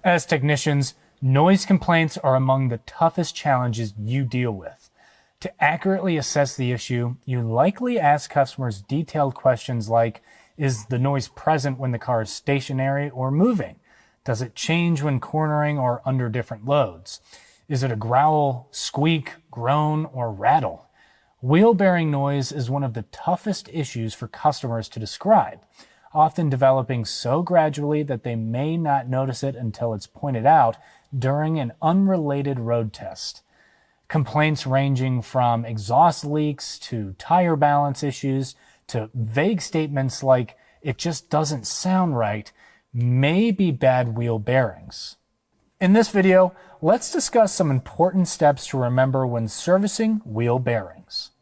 As technicians, noise complaints are among the toughest challenges you deal with. To accurately assess the issue, you likely ask customers detailed questions like, is the noise present when the car is stationary or moving? Does it change when cornering or under different loads? Is it a growl, squeak, groan, or rattle? Wheel bearing noise is one of the toughest issues for customers to describe, often developing so gradually that they may not notice it until it's pointed out during an unrelated road test. Complaints ranging from exhaust leaks to tire balance issues to vague statements like, it just doesn't sound right, may be bad wheel bearings. In this video, let's discuss some important steps to remember when servicing wheel bearings.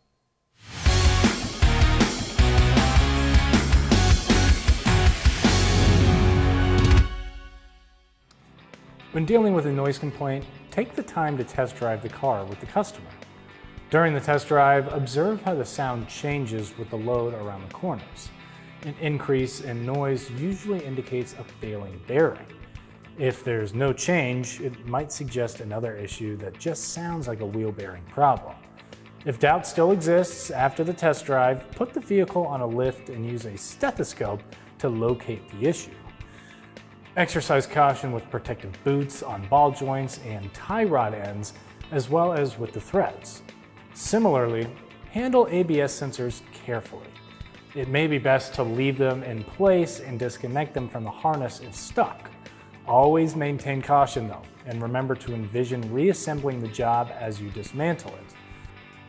When dealing with a noise complaint, take the time to test drive the car with the customer. During the test drive, observe how the sound changes with the load around the corners. An increase in noise usually indicates a failing bearing. If there's no change, it might suggest another issue that just sounds like a wheel bearing problem. If doubt still exists after the test drive, put the vehicle on a lift and use a stethoscope to locate the issue. Exercise caution with protective boots on ball joints and tie rod ends, as well as with the threads. Similarly, handle ABS sensors carefully. It may be best to leave them in place and disconnect them from the harness if stuck. Always maintain caution though, and remember to envision reassembling the job as you dismantle it.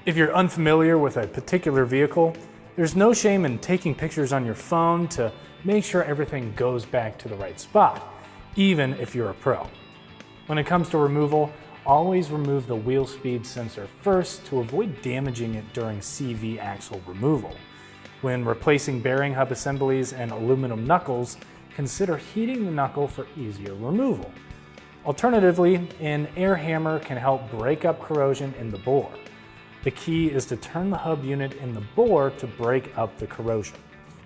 If you're unfamiliar with a particular vehicle, there's no shame in taking pictures on your phone to make sure everything goes back to the right spot, even if you're a pro. When it comes to removal, always remove the wheel speed sensor first to avoid damaging it during CV axle removal. When replacing bearing hub assemblies and aluminum knuckles, consider heating the knuckle for easier removal. Alternatively, an air hammer can help break up corrosion in the bore. The key is to turn the hub unit in the bore to break up the corrosion.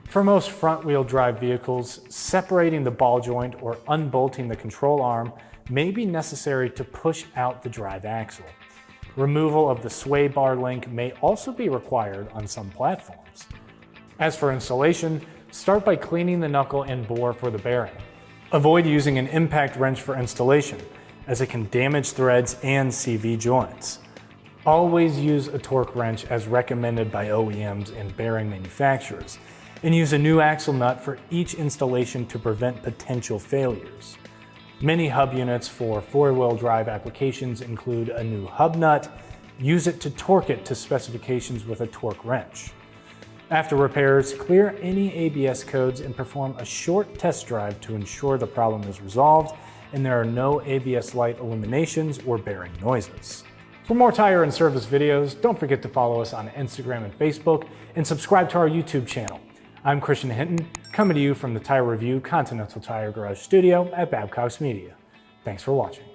For most front-wheel drive vehicles, separating the ball joint or unbolting the control arm may be necessary to push out the drive axle. Removal of the sway bar link may also be required on some platforms. As for installation, start by cleaning the knuckle and bore for the bearing. Avoid using an impact wrench for installation, as it can damage threads and CV joints. Always use a torque wrench as recommended by OEMs and bearing manufacturers, and use a new axle nut for each installation to prevent potential failures. Many hub units for four-wheel drive applications include a new hub nut. Use it to torque it to specifications with a torque wrench. After repairs, clear any ABS codes and perform a short test drive to ensure the problem is resolved and there are no ABS light illuminations or bearing noises. For more tire and service videos, don't forget to follow us on Instagram and Facebook and subscribe to our YouTube channel. I'm Christian Hinton, coming to you from the Tire Review Continental Tire Garage Studio at Babcock's Media. Thanks for watching.